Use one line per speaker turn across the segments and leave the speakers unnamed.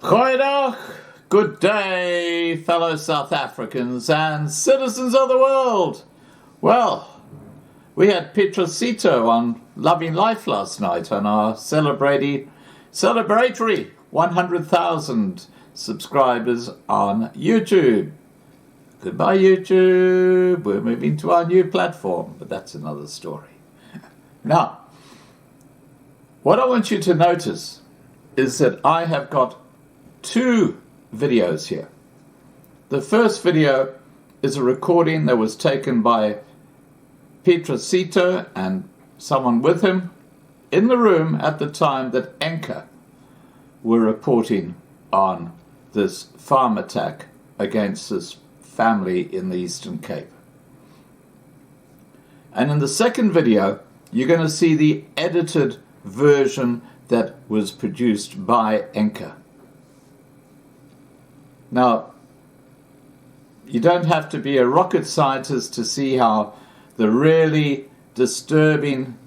Goeiedag, good day, fellow South Africans and citizens of the world. Well, we had Petrus Sitho on Loving Life last night on our celebratory 100,000 subscribers on YouTube. Goodbye, YouTube. We're moving to our new platform, but that's another story. Now, what I want you to notice is that I have got two videos here. The first video is a recording that was taken by Petrus Sitho and someone with him in the room at the time that eNCA were reporting on this farm attack against this family in the Eastern Cape. And in the second video, you're going to see the edited version that was produced by eNCA. Now, you don't have to be a rocket scientist to see how the really disturbing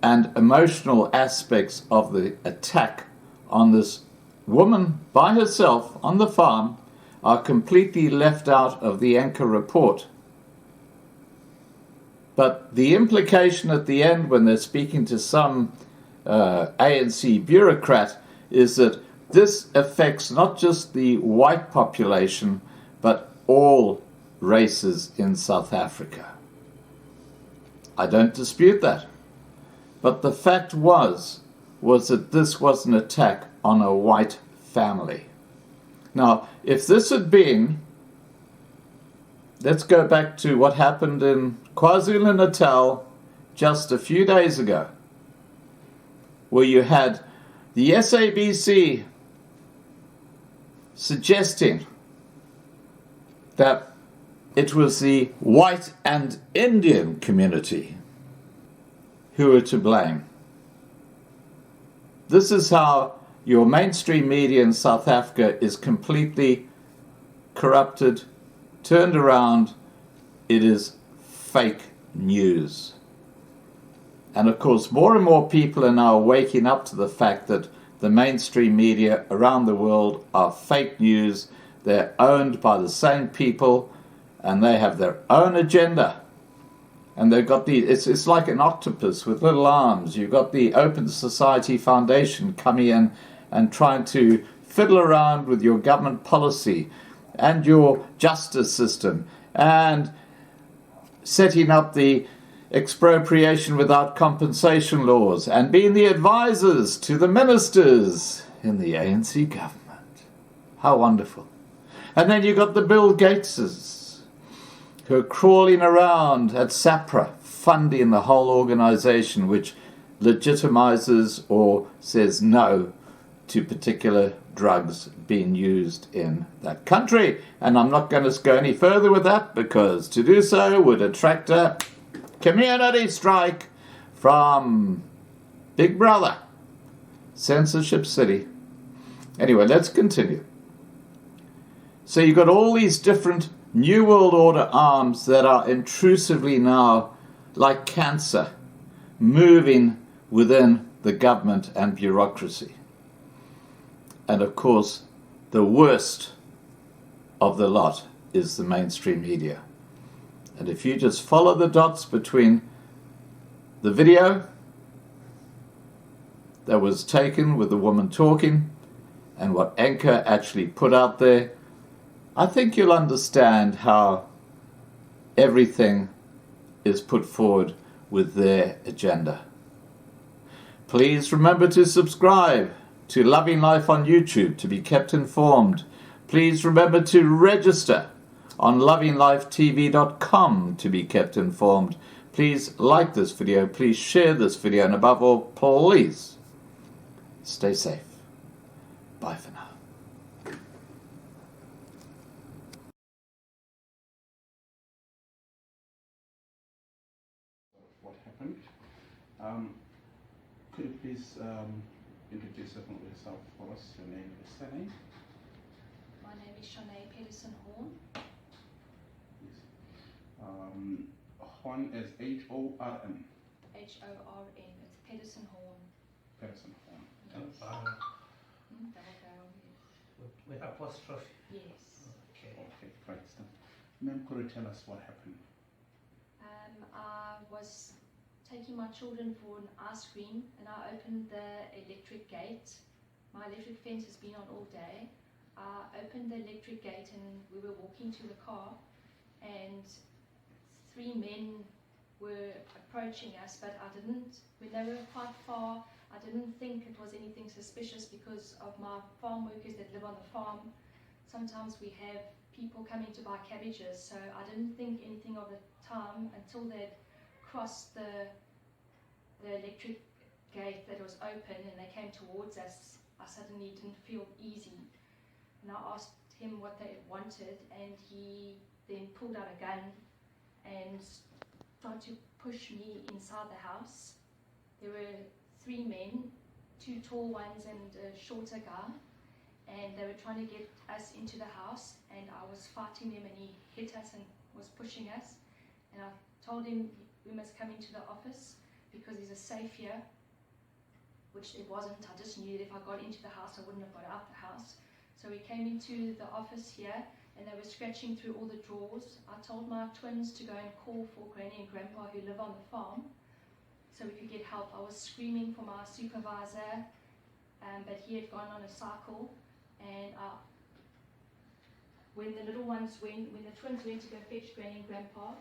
and emotional aspects of the attack on this woman by herself on the farm are completely left out of the eNCA report. But the implication at the end when they're speaking to some ANC bureaucrat is that this affects not just the white population, but all races in South Africa. I don't dispute that. But the fact was that this was an attack on a white family. Now, if this had been, let's go back to what happened in KwaZulu-Natal just a few days ago, where you had the SABC suggesting that it was the white and Indian community who were to blame. This is how your mainstream media in South Africa is completely corrupted, turned around. It is fake news. And of course, more and more people are now waking up to the fact that the mainstream media around the world are fake news. They're owned by the same people and they have their own agenda. And they've got it's like an octopus with little arms. You've got the Open Society Foundation coming in and trying to fiddle around with your government policy and your justice system and setting up the expropriation without compensation laws and being the advisors to the ministers in the ANC government. How wonderful. And then you got the Bill Gateses who are crawling around at SAPRA funding the whole organization which legitimizes or says no to particular drugs being used in that country. And I'm not going to go any further with that because to do so would attract a community strike from Big Brother, Censorship City. Anyway, let's continue. So you've got all these different New World Order arms that are intrusively now, like cancer, moving within the government and bureaucracy. And of course, the worst of the lot is the mainstream media. And if you just follow the dots between the video that was taken with the woman talking and what eNCA actually put out there, I think you'll understand how everything is put forward with their agenda. Please remember to subscribe to Loving Life on YouTube to be kept informed. Please remember to register on lovinglifetv.com to be kept informed. Please like this video, please share this video, and above all, please stay safe. Bye for now.
What happened? Could you please introduce yourself for us, your name and your surname?
My name is Petrus Sitho.
Yes. Horn is H-O-R-N.
H-O-R-N. It's Petrus Sitho.
Peterson Horn.
Yes.
Yes.
Double barrel, yes.
apostrophe.
Yes.
Okay.
Okay, great stuff. Ma'am, could you tell us what happened?
I was taking my children for an ice cream and I opened the electric gate. My electric fence has been on all day. I opened the electric gate and we were walking to the car and 3 men were approaching us, but when they were quite far, I didn't think it was anything suspicious because of my farm workers that live on the farm. Sometimes we have people coming to buy cabbages, so I didn't think anything of the time until they'd crossed the electric gate that was open and they came towards us. I suddenly didn't feel easy and I asked him what they wanted and he then pulled out a gun and tried to push me inside the house. There were 3 men, 2 tall ones and a shorter guy, and they were trying to get us into the house and I was fighting them and he hit us and was pushing us and I told him we must come into the office because there's a safe here, which it wasn't. I just knew that if I got into the house I wouldn't have got out the house. So we came into the office here and they were scratching through all the drawers. I told my twins to go and call for Granny and Grandpa who live on the farm so we could get help. I was screaming for my supervisor, but he had gone on a cycle and when the twins went to go fetch Granny and Grandpa,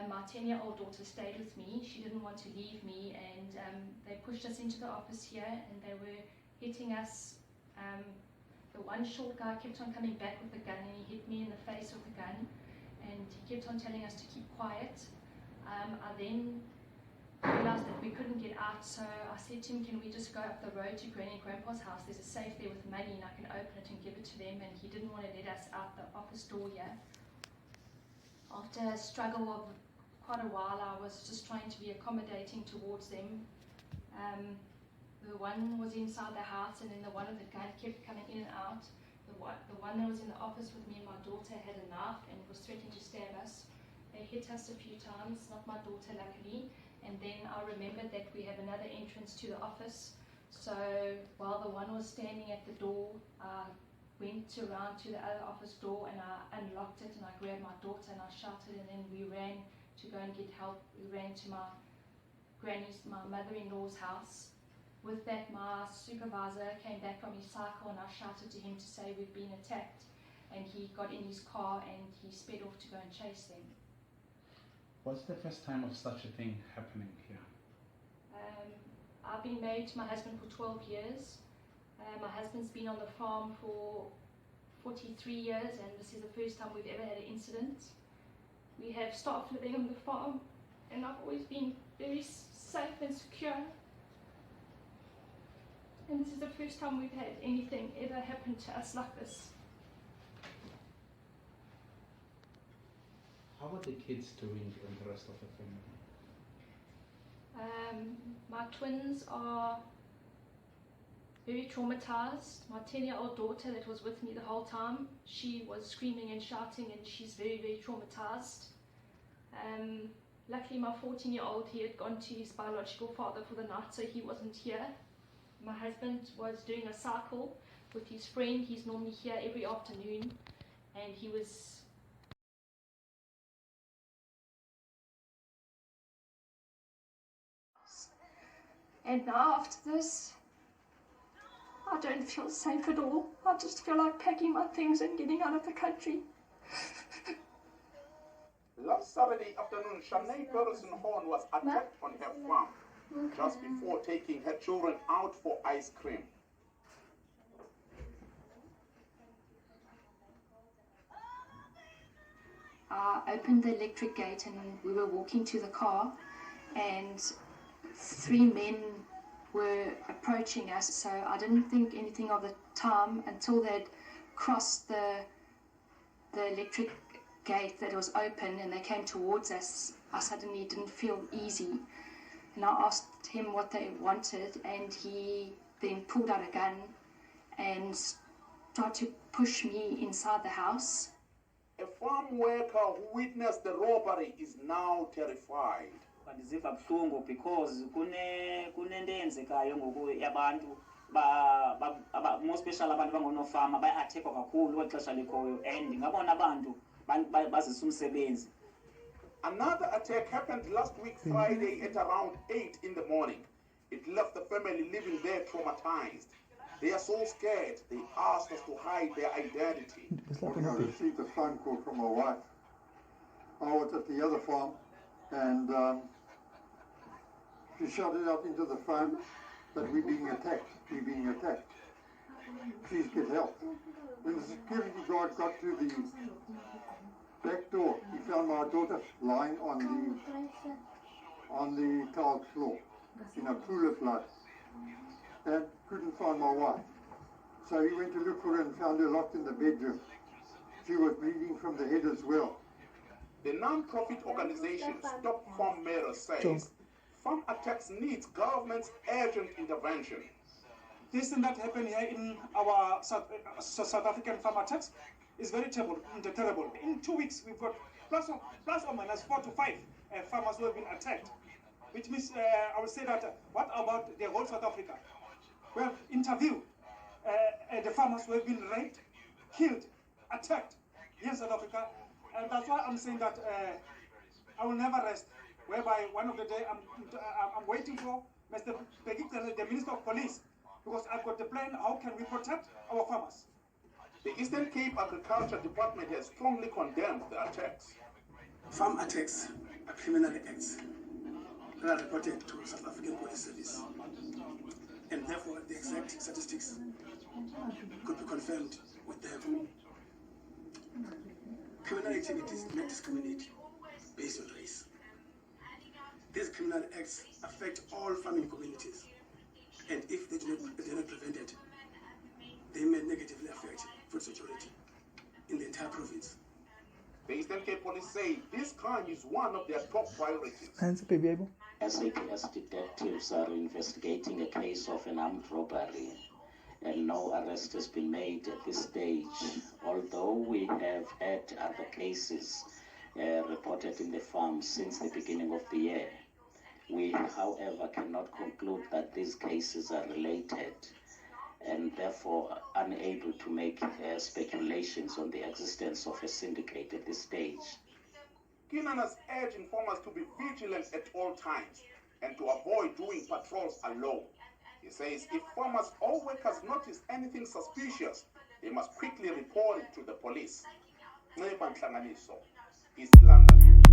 my 10-year-old daughter stayed with me. She didn't want to leave me and they pushed us into the office here and they were hitting us. The one short guy kept on coming back with the gun and he hit me in the face with the gun and he kept on telling us to keep quiet. I then realized that we couldn't get out, so I said to him, can we just go up the road to Granny and Grandpa's house? There's a safe there with money and I can open it and give it to them, and he didn't want to let us out the office door here. After a struggle of quite a while, I was just trying to be accommodating towards them. The one was inside the house and then the one with the gun kept coming in and out. The one that was in the office with me and my daughter had a knife and was threatening to stab us. They hit us a few times, not my daughter luckily, and then I remembered that we have another entrance to the office. So while the one was standing at the door, I went around to the other office door and I unlocked it and I grabbed my daughter and I shouted and then we ran to go and get help. We ran to my mother-in-law's house. With that, my supervisor came back from his cycle and I shouted to him to say we've been attacked, and he got in his car and he sped off to go and chase them.
Was the first time of such a thing happening here?
I've been married to my husband for 12 years. My husband's been on the farm for 43 years and this is the first time we've ever had an incident. We have staff living on the farm and I've always been very safe and secure. And this is the first time we've had anything ever happen to us like this.
How are the kids doing and the rest of the family?
My twins are very traumatized. My 10-year-old daughter that was with me the whole time, she was screaming and shouting and she's very, very traumatized. Luckily my 14-year-old, he had gone to his biological father for the night, so he wasn't here. My husband was doing a cycle with his friend. He's normally here every afternoon and he was and now after this I don't feel safe at all. I just feel like packing my things and getting out of the country.
Last Saturday afternoon, Petrus Sitho was attacked on her farm just before taking her children out for ice cream.
I opened the electric gate and we were walking to the car and 3 men were approaching us, so I didn't think anything of the time until they'd crossed the electric gate that was open and they came towards us. I suddenly didn't feel easy and I asked him what they wanted and he then pulled out a gun and tried to push me inside the house.
A farm worker who witnessed the robbery is now terrified.
Ndiziva buhlungu because kunento eyenzekayo ngoku yabantu
more special abantu bangonofama bayathekwa kakhulu kwexesha likhoyo and ngabona abantu bazisa umsebenzi.
Another attack happened last week Friday at around 8 in the morning. It left the family living there traumatized. They are so scared, they asked us to hide their identity.
I received a phone call from my wife. I was at the other farm and she shouted out into the phone that we're being attacked. Please get help. When the security guard got to the back door, he found my daughter lying on the tiled floor in a pool of blood and couldn't find my wife. So he went to look for her and found her locked in the bedroom. She was bleeding from the head as well.
The non-profit organization Stop Farm Mirror says farm attacks needs government's urgent intervention.
This thing that happened here in our South African farm attacks is very terrible. In 2 weeks, we've got plus or minus 4 to 5 farmers who have been attacked. Which means, I would say that, what about the whole South Africa? We have interviewed the farmers who have been raped, killed, attacked here in South Africa. And that's why I'm saying that I will never rest. Whereby one of the day I'm waiting for Mr. Begik, the Minister of Police, because I've got the plan, how can we protect our farmers?
The Eastern Cape Agriculture Department has strongly condemned the attacks.
Farm attacks are criminal acts that are reported to South African Police Service. And therefore, the exact statistics could be confirmed with them. Criminal activities do not discriminate based on race. These criminal acts affect all farming communities, and if they are not prevented, they may negatively affect food security in the entire province.
The Eastern Cape Police say this crime is one of their top priorities.
SAPS detectives are investigating a case of an armed robbery, and no arrest has been made at this stage. Although we have had other cases reported in the farm since the beginning of the year, we, however, cannot conclude that these cases are related and therefore unable to make speculations on the existence of a syndicate at this stage.
Keenan has urged informers to be vigilant at all times and to avoid doing patrols alone. He says if farmers or workers notice anything suspicious, they must quickly report it to the police. East London.